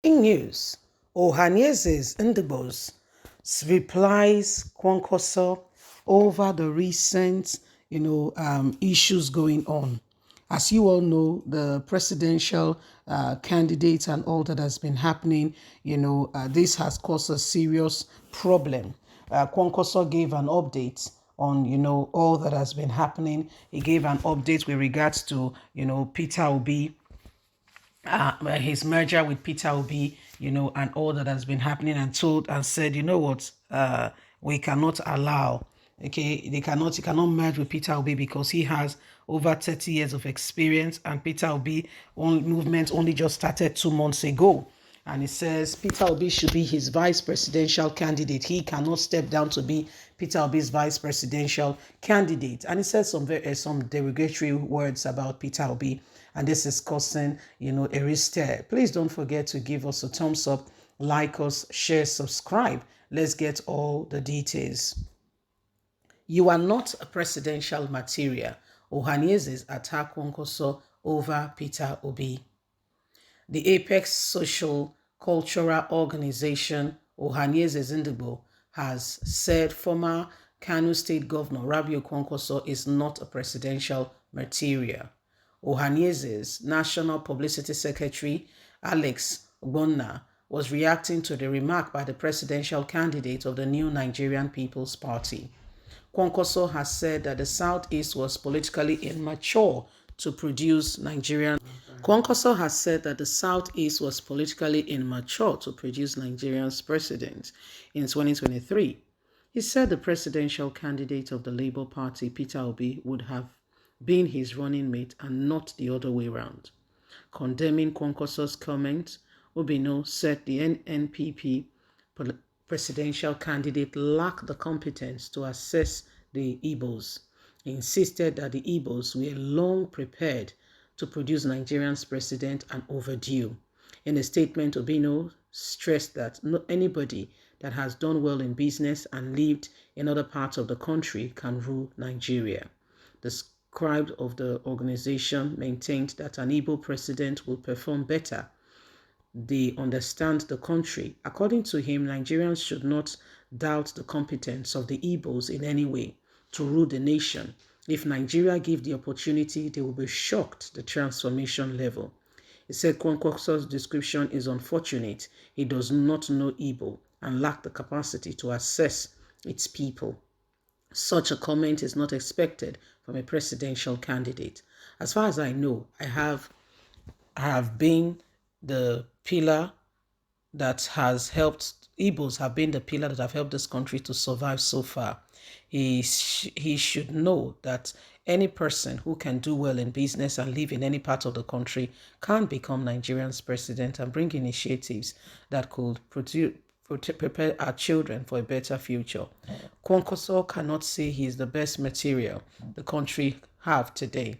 In news, Ohanaeze Ndi Igbo's replies Kwankwaso over the recent, issues going on. As you all know, the presidential candidate and all that has been happening, this has caused a serious problem. Kwankwaso gave an update on, all that has been happening. He gave an update with regards to, Peter Obi, his merger with Peter Obi, and all that has been happening, and told and said, what, we cannot allow, okay, he cannot merge with Peter Obi because he has over 30 years of experience, and Peter Obi movement only just started 2 months ago. And it says Peter Obi should be his vice presidential candidate. He cannot step down to be Peter Obi's vice presidential candidate. And it says some derogatory words about Peter Obi. And this is causing, a stir. Please don't forget to give us a thumbs up, like us, share, subscribe. Let's get all the details. You are not a presidential material. Ohanieze's attack Kwankwaso over Peter Obi. The Apex Social Cultural Organization, Ohanaeze Ndi Igbo, has said former Kano State Governor Rabiu Kwankwaso is not a presidential material. Ohanieze's National Publicity Secretary, Alex Ogbonna, was reacting to the remark by the presidential candidate of the New Nigerian People's Party. Kwankwaso has said that the Southeast was politically immature to produce Nigerian. Kwankwaso has said that the Southeast was politically immature to produce Nigeria's president in 2023. He said the presidential candidate of the Labour Party, Peter Obi, would have been his running mate and not the other way around. Condemning Kwankwaso's comment, Obino said the NNPP presidential candidate lacked the competence to assess the Igbos. He insisted that the Igbos were long prepared to produce Nigeria's president and overdue. In a statement, Obino stressed that anybody that has done well in business and lived in other parts of the country can rule Nigeria. The scribe of the organization maintained that an Igbo president will perform better. They understand the country. According to him, Nigerians should not doubt the competence of the Igbos in any way to rule the nation. If Nigeria give the opportunity, they will be shocked the transformation level. He said Kwankwaso's description is unfortunate. He does not know Igbo and lack the capacity to assess its people. Such a comment is not expected from a presidential candidate. As far as I know, I have been the pillar that has helped, Igbos have been the pillar that have helped this country to survive so far. He should know that any person who can do well in business and live in any part of the country can become Nigeria's president and bring initiatives that could prepare our children for a better future. Kwankwaso cannot say he is the best material the country have today.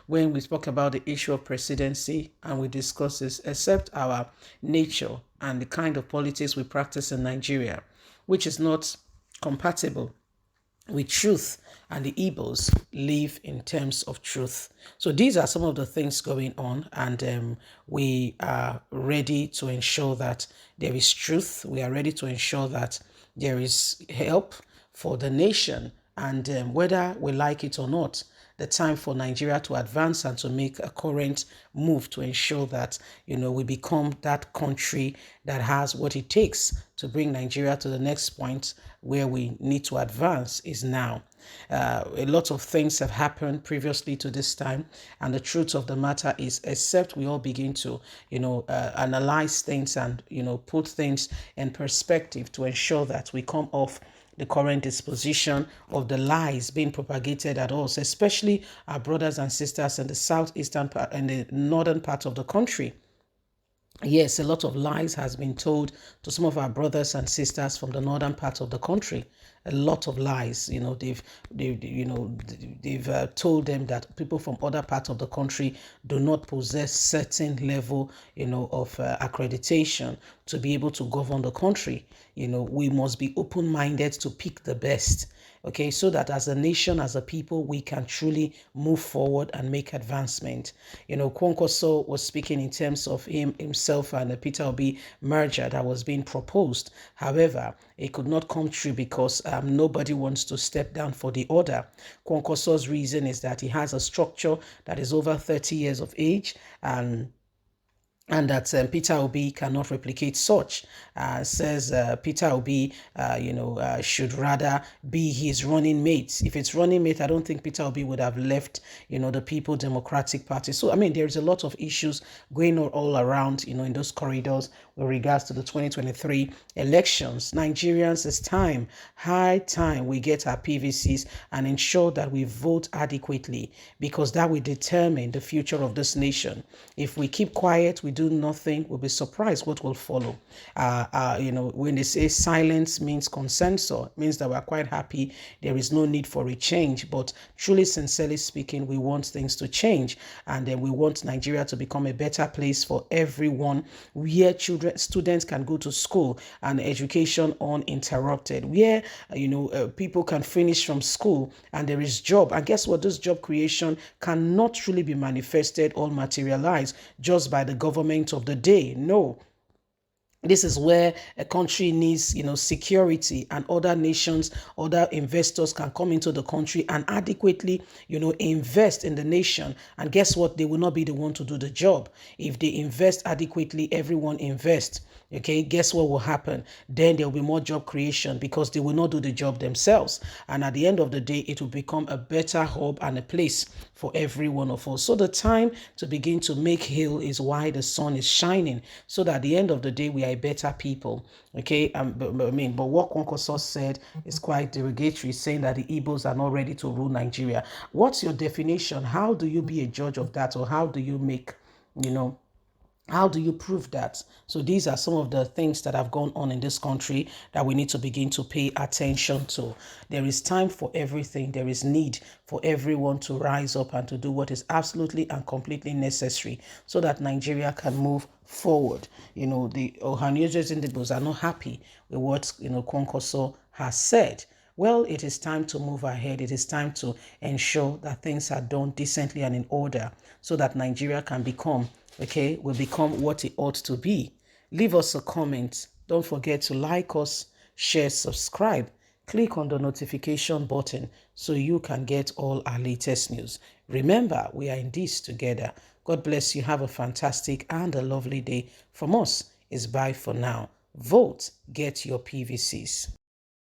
When we spoke about the issue of presidency and we discuss this, except our nature and the kind of politics we practice in Nigeria, which is not compatible with truth, and the Igbos live in terms of truth. So these are some of the things going on, and we are ready to ensure that there is truth. We are ready to ensure that there is help for the nation, and whether we like it or not, the time for Nigeria to advance and to make a current move to ensure that, we become that country that has what it takes to bring Nigeria to the next point where we need to advance is now. A lot of things have happened previously to this time, and the truth of the matter is, except we all begin to, analyze things and, put things in perspective to ensure that we come off the current disposition of the lies being propagated at us, especially our brothers and sisters in the southeastern part and the northern part of the country. Yes, a lot of lies has been told to some of our brothers and sisters from the northern part of the country. a lot of lies. They've told them that people from other parts of the country do not possess certain level, of accreditation to be able to govern the country. We must be open-minded to pick the best. Okay, so that as a nation, as a people, we can truly move forward and make advancement. Kwankwaso was speaking in terms of himself and the Peter Obi merger that was being proposed. However, it could not come true because nobody wants to step down for the other. Kwankwaso's reason is that he has a structure that is over 30 years of age, and that Peter Obi cannot replicate such. Says Peter Obi, should rather be his running mate. If it's running mate, I don't think Peter Obi would have left, the People Democratic Party. So, there's a lot of issues going on all around, in those corridors with regards to the 2023 elections. Nigerians, it's time, high time we get our PVCs and ensure that we vote adequately, because that will determine the future of this nation. If we keep quiet, we do nothing, we'll be surprised what will follow. When they say silence means consensus, it means that we're quite happy. There is no need for a change. But truly, sincerely speaking, we want things to change. And then we want Nigeria to become a better place for everyone, where students can go to school and education uninterrupted, where, people can finish from school and there is job. And guess what? This job creation cannot truly be manifested or materialized just by the government of the day. No. This is where a country needs, security, and other nations, other investors can come into the country and adequately, invest in the nation. And guess what? They will not be the one to do the job. If they invest adequately, everyone invests. Okay, guess what will happen? Then there will be more job creation because they will not do the job themselves. And at the end of the day, it will become a better hub and a place for every one of us. So the time to begin to make hay is why the sun is shining, so that at the end of the day, we are better people. Okay, but what Kwankwaso said is quite derogatory, saying that the Igbos are not ready to rule Nigeria. What's your definition? How do you be a judge of that? Or how do you make, how do you prove that? So these are some of the things that have gone on in this country that we need to begin to pay attention to. There is time for everything. There is need for everyone to rise up and to do what is absolutely and completely necessary so that Nigeria can move forward. The Ohanaeze Ndi Igbo are not happy with what, Kwankwaso has said. Well, it is time to move ahead. It is time to ensure that things are done decently and in order so that Nigeria can become will become what it ought to be. Leave us a comment. Don't forget to like us, share, subscribe. Click on the notification button so you can get all our latest news. Remember, we are in this together. God bless you. Have a fantastic and a lovely day. From us, it's bye for now. Vote, get your PVCs.